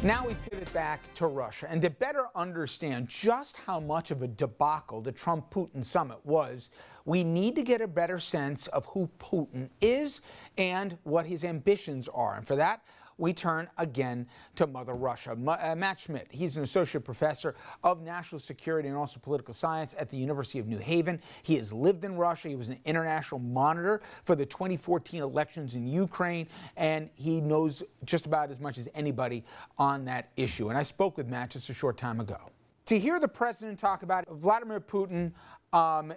Now we pivot back to Russia, and to better understand just how much of a debacle the Trump-Putin summit was, we need to get a better sense of who Putin is and what his ambitions are. And for that, we turn again to Mother Russia. Matt Schmidt, he's an associate professor of national security and also political science at the University of New Haven. He has lived in Russia. He was an international monitor for the 2014 elections in Ukraine, and he knows just about as much as anybody on that issue. And I spoke with Matt just a short time ago. To hear the president talk about Vladimir Putin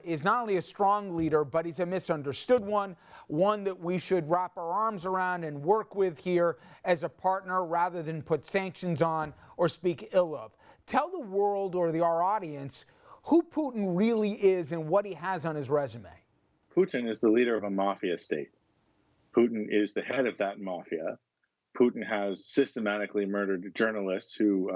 is not only a strong leader, but he's a misunderstood one that we should wrap our arms around and work with here as a partner rather than put sanctions on or speak ill of. Tell the world or our audience who Putin really is and what he has on his resume. Putin is the leader of a mafia state. Putin is the head of that mafia. Putin has systematically murdered journalists who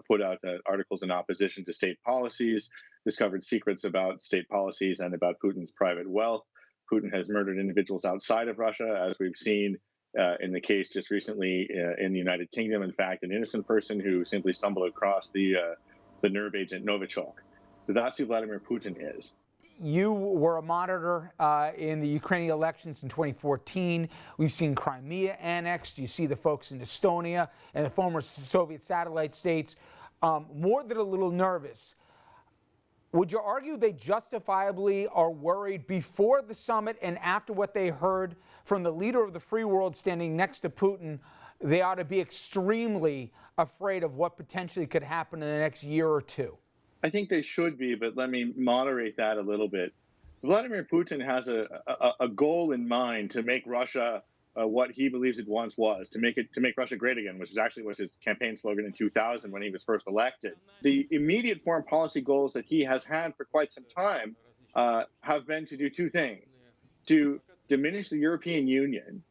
put out articles in opposition to state policies, discovered secrets about state policies and about Putin's private wealth. Putin has murdered individuals outside of Russia, as we've seen in the case just recently in the United Kingdom. In fact, an innocent person who simply stumbled across the nerve agent Novichok. That's who Vladimir Putin is. You were a monitor in the Ukrainian elections in 2014. We've seen Crimea annexed. You see the folks in Estonia and the former Soviet satellite states more than a little nervous. Would you argue they justifiably are worried before the summit and after what they heard from the leader of the free world standing next to Putin? They ought to be extremely afraid of what potentially could happen in the next year or two. I think they should be, but let me moderate that a little bit. Vladimir Putin has a goal in mind to make Russia what he believes it once was, to make Russia great again, which actually was his campaign slogan in 2000 when he was first elected. The immediate foreign policy goals that he has had for quite some time have been to do two things: to diminish the European Union,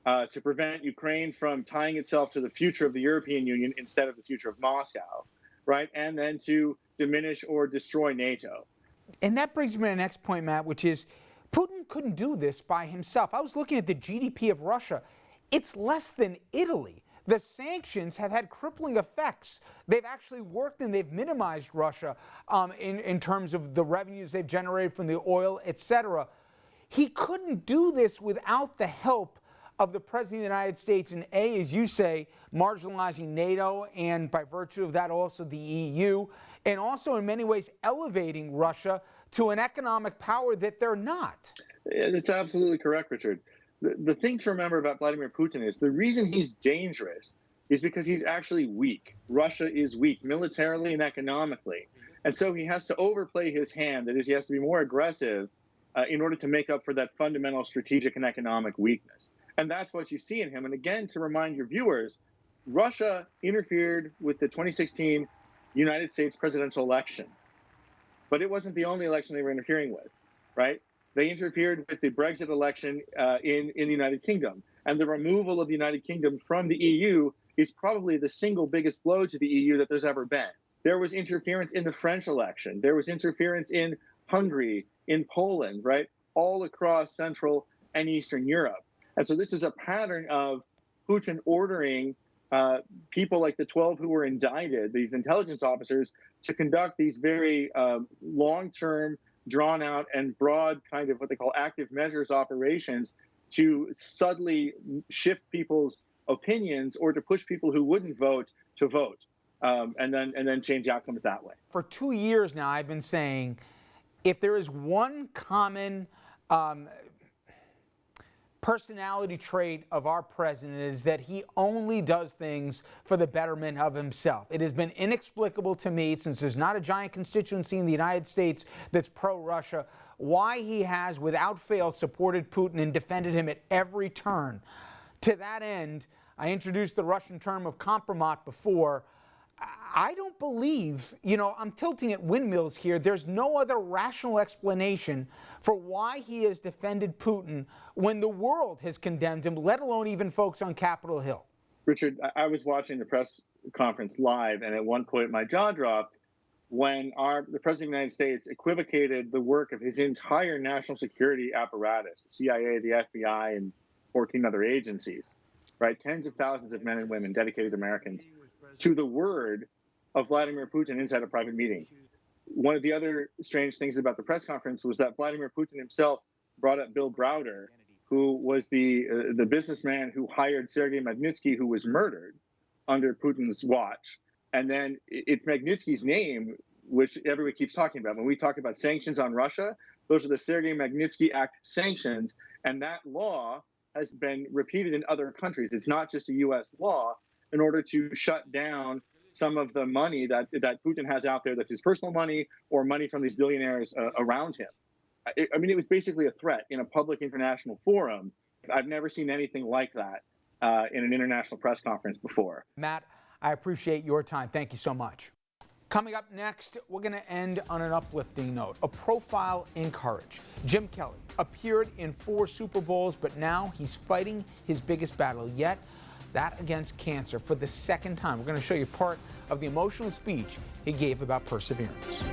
to prevent Ukraine from tying itself to the future of the European Union instead of the future of Moscow, right? And then to diminish or destroy NATO. And that brings me to the next point, Matt, which is Putin couldn't do this by himself. I was looking at the GDP of Russia. It's less than Italy. The sanctions have had crippling effects. They've actually worked and they've minimized Russia in terms of the revenues they've generated from the oil, etc. He couldn't do this without the help of the President of the United States and, as you say, marginalizing NATO and by virtue of that also the EU, and also in many ways elevating Russia to an economic power that they're not. It's absolutely correct, Richard. The thing to remember about Vladimir Putin is the reason he's dangerous is because he's actually weak. Russia is weak militarily and economically. And so he has to overplay his hand. That is, he has to be more aggressive in order to make up for that fundamental strategic and economic weakness. And that's what you see in him. And again, to remind your viewers, Russia interfered with the 2016 United States presidential election. But it wasn't the only election they were interfering with, right? They interfered with the Brexit election in the United Kingdom. And the removal of the United Kingdom from the EU is probably the single biggest blow to the EU that there's ever been. There was interference in the French election. There was interference in Hungary, in Poland, right? All across Central and Eastern Europe. And so this is a pattern of Putin ordering people like the 12 who were indicted, these intelligence officers, to conduct these very long-term, drawn-out, and broad kind of what they call active measures operations to subtly shift people's opinions or to push people who wouldn't vote to vote, and then change outcomes that way. For 2 years now, I've been saying, if there is one common personality trait of our president, is that he only does things for the betterment of himself. It has been inexplicable to me, since there's not a giant constituency in the United States that's pro-Russia, why he has, without fail, supported Putin and defended him at every turn. To that end, I introduced the Russian term of kompromat before. I don't believe, I'm tilting at windmills here. There's no other rational explanation for why he has defended Putin when the world has condemned him, let alone even folks on Capitol Hill. Richard, I was watching the press conference live, and at one point my jaw dropped when the President of the United States equivocated the work of his entire national security apparatus, the CIA, the FBI, and 14 other agencies, right? Tens of thousands of men and women, dedicated Americans, to the word of Vladimir Putin inside a private meeting. One of the other strange things about the press conference was that Vladimir Putin himself brought up Bill Browder, who was the businessman who hired Sergei Magnitsky, who was murdered under Putin's watch. And then it's Magnitsky's name, which everybody keeps talking about. When we talk about sanctions on Russia, those are the Sergei Magnitsky Act sanctions. And that law has been repeated in other countries. It's not just a U.S. law in order to shut down some of the money that Putin has out there that's his personal money or money from these billionaires around him. I mean, it was basically a threat in a public international forum. I've never seen anything like that in an international press conference before. Matt, I appreciate your time. Thank you so much. Coming up next, we're going to end on an uplifting note, a profile in courage. Jim Kelly appeared in 4 Super Bowls, but now he's fighting his biggest battle yet, that against cancer, for the 2nd time. We're going to show you part of the emotional speech he gave about perseverance.